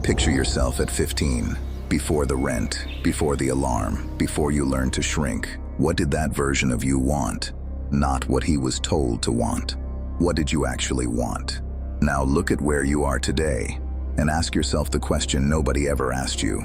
Picture yourself at 15, before the rent, before the alarm, before you learned to shrink. What did that version of you want? Not what he was told to want. What did you actually want? Now look at where you are today, and ask yourself the question nobody ever asked you.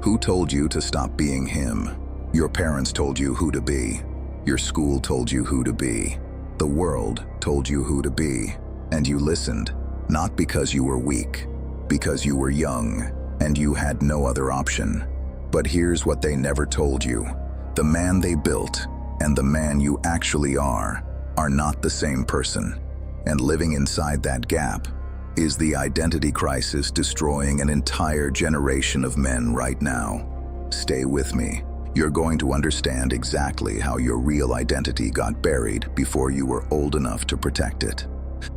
Who told you to stop being him? Your parents told you who to be. Your school told you who to be. The world told you who to be. And you listened, not because you were weak, because you were young, and you had no other option. But here's what they never told you. The man they built and the man you actually are not the same person. And living inside that gap is the identity crisis destroying an entire generation of men right now. Stay with me. You're going to understand exactly how your real identity got buried before you were old enough to protect it.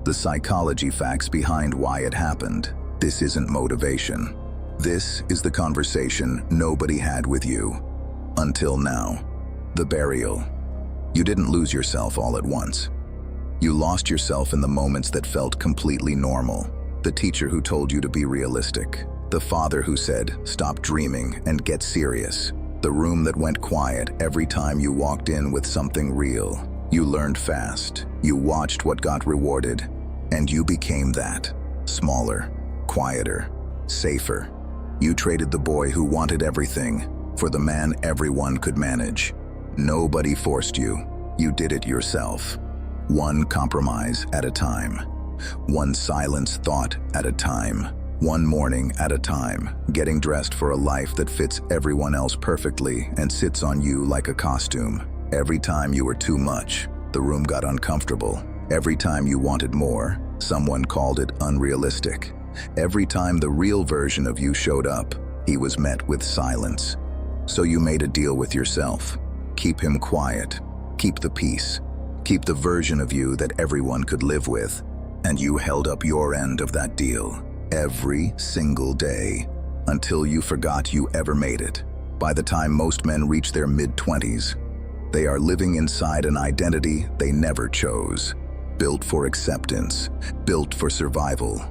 The psychology facts behind why it happened. This isn't motivation. This is the conversation nobody had with you. Until now. The burial. You didn't lose yourself all at once. You lost yourself in the moments that felt completely normal. The teacher who told you to be realistic. The father who said, stop dreaming and get serious. The room that went quiet every time you walked in with something real. You learned fast. You watched what got rewarded. And you became that. Smaller, quieter, safer. You traded the boy who wanted everything for the man everyone could manage. Nobody forced you. You did it yourself. One compromise at a time. One silenced thought at a time. One morning at a time, getting dressed for a life that fits everyone else perfectly and sits on you like a costume. Every time you were too much, the room got uncomfortable. Every time you wanted more, someone called it unrealistic. Every time the real version of you showed up, he was met with silence. So you made a deal with yourself. Keep him quiet. Keep the peace. Keep the version of you that everyone could live with. And you held up your end of that deal every single day until you forgot you ever made it. By the time most men reach their mid-20s, they are living inside an identity they never chose. Built for acceptance, built for survival,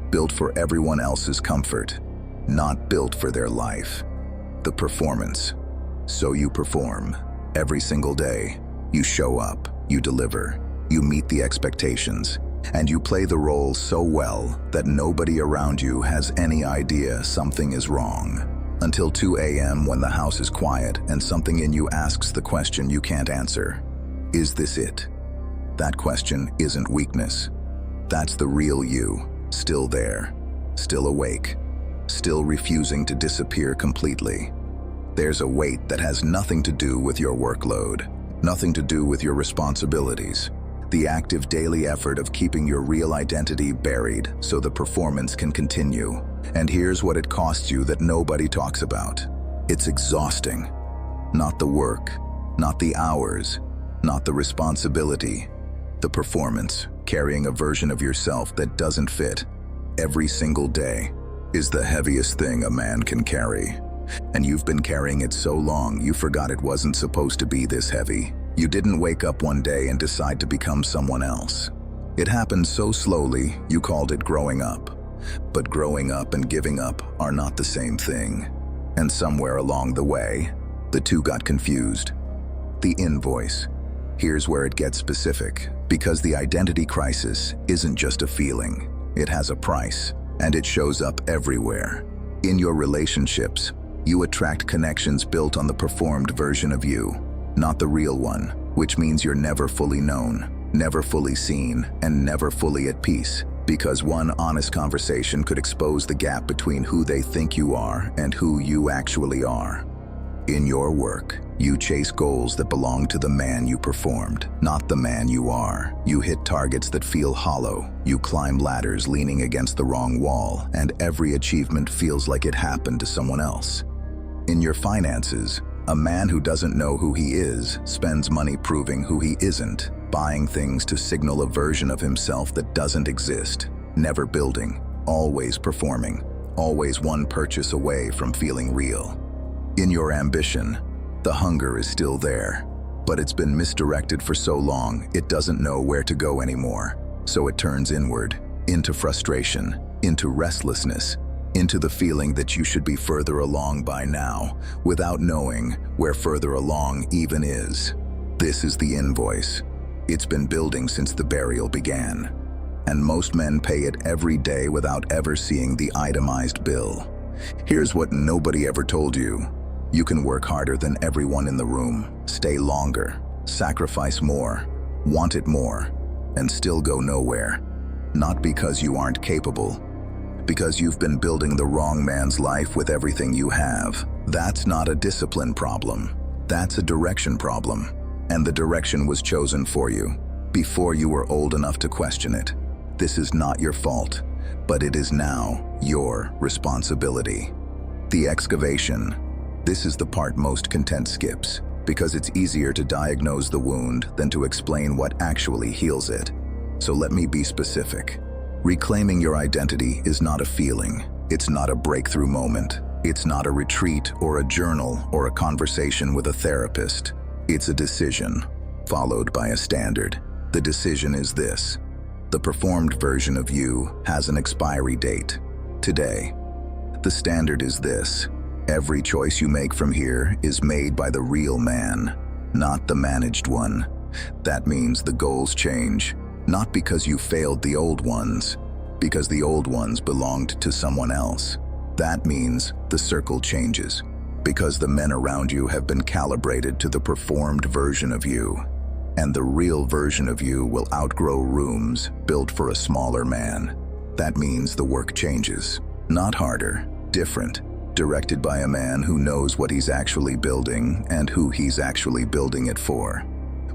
built for everyone else's comfort, not built for their life. The performance. So you perform. Every single day, you show up, you deliver, you meet the expectations, and you play the role so well that nobody around you has any idea something is wrong. Until 2 a.m. when the house is quiet and something in you asks the question you can't answer. Is this it? That question isn't weakness. That's the real you, still there, still awake, still refusing to disappear completely. There's a weight that has nothing to do with your workload, nothing to do with your responsibilities. The active daily effort of keeping your real identity buried so the performance can continue. And here's what it costs you that nobody talks about. It's exhausting. Not the work, not the hours, not the responsibility. The performance, carrying a version of yourself that doesn't fit every single day, is the heaviest thing a man can carry. And you've been carrying it so long you forgot it wasn't supposed to be this heavy. You didn't wake up one day and decide to become someone else. It happened so slowly, you called it growing up. But growing up and giving up are not the same thing. And somewhere along the way, the two got confused. The invoice. Here's where it gets specific, because the identity crisis isn't just a feeling. It has a price, and it shows up everywhere. In your relationships, you attract connections built on the performed version of you, not the real one, which means you're never fully known, never fully seen, and never fully at peace, because one honest conversation could expose the gap between who they think you are and who you actually are. In your work, you chase goals that belong to the man you performed, not the man you are. You hit targets that feel hollow. You climb ladders leaning against the wrong wall, and every achievement feels like it happened to someone else. In your finances, a man who doesn't know who he is spends money proving who he isn't, buying things to signal a version of himself that doesn't exist, never building, always performing, always one purchase away from feeling real. In your ambition, the hunger is still there, but it's been misdirected for so long it doesn't know where to go anymore. So it turns inward, into frustration, into restlessness, into the feeling that you should be further along by now, without knowing where further along even is. This is the invoice. It's been building since the burial began, and most men pay it every day without ever seeing the itemized bill. Here's what nobody ever told you. You can work harder than everyone in the room, stay longer, sacrifice more, want it more, and still go nowhere. Not because you aren't capable, because you've been building the wrong man's life with everything you have. That's not a discipline problem. That's a direction problem. And the direction was chosen for you, before you were old enough to question it. This is not your fault, but it is now your responsibility. The excavation. This is the part most content skips, because it's easier to diagnose the wound than to explain what actually heals it. So let me be specific. Reclaiming your identity is not a feeling. It's not a breakthrough moment. It's not a retreat or a journal or a conversation with a therapist. It's a decision, followed by a standard. The decision is this: the performed version of you has an expiry date. Today. The standard is this: every choice you make from here is made by the real man, not the managed one. That means the goals change, not because you failed the old ones, because the old ones belonged to someone else. That means the circle changes, because the men around you have been calibrated to the performed version of you, and the real version of you will outgrow rooms built for a smaller man. That means the work changes, not harder, different, directed by a man who knows what he's actually building and who he's actually building it for.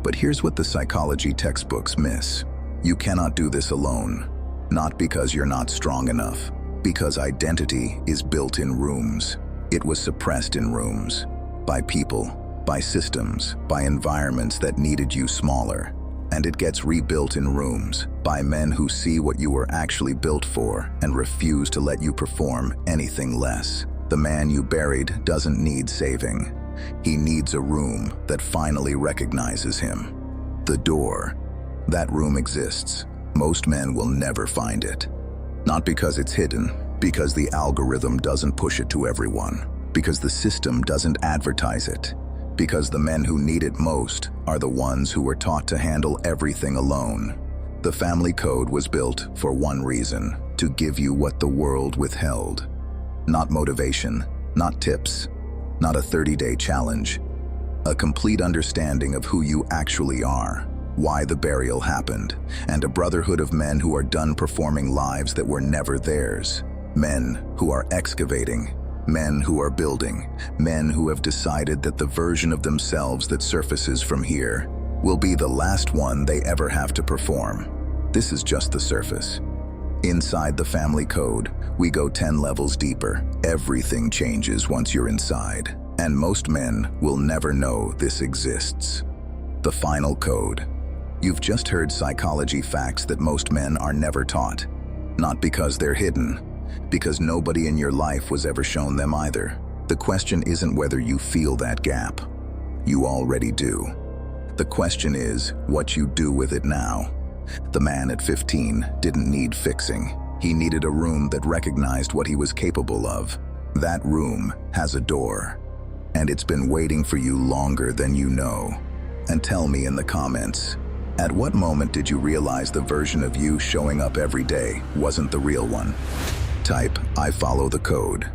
But here's what the psychology textbooks miss. You cannot do this alone, not because you're not strong enough, because identity is built in rooms. It was suppressed in rooms, by people, by systems, by environments that needed you smaller. And it gets rebuilt in rooms, by men who see what you were actually built for and refuse to let you perform anything less. The man you buried doesn't need saving. He needs a room that finally recognizes him. The door. That room exists. Most men will never find it. Not because it's hidden, because the algorithm doesn't push it to everyone, because the system doesn't advertise it, because the men who need it most are the ones who were taught to handle everything alone. The family code was built for one reason: to give you what the world withheld. Not motivation, not tips, not a 30-day challenge. A complete understanding of who you actually are, why the burial happened, and a brotherhood of men who are done performing lives that were never theirs. Men who are excavating, men who are building, men who have decided that the version of themselves that surfaces from here will be the last one they ever have to perform. This is just the surface. Inside the family code, we go 10 levels deeper. Everything changes once you're inside, and most men will never know this exists. The final code. You've just heard psychology facts that most men are never taught. Not because they're hidden, because nobody in your life was ever shown them either. The question isn't whether you feel that gap. You already do. The question is what you do with it now. The man at 15 didn't need fixing. He needed a room that recognized what he was capable of. That room has a door, and it's been waiting for you longer than you know. And tell me in the comments, at what moment did you realize the version of you showing up every day wasn't the real one? Type, "I follow the code,"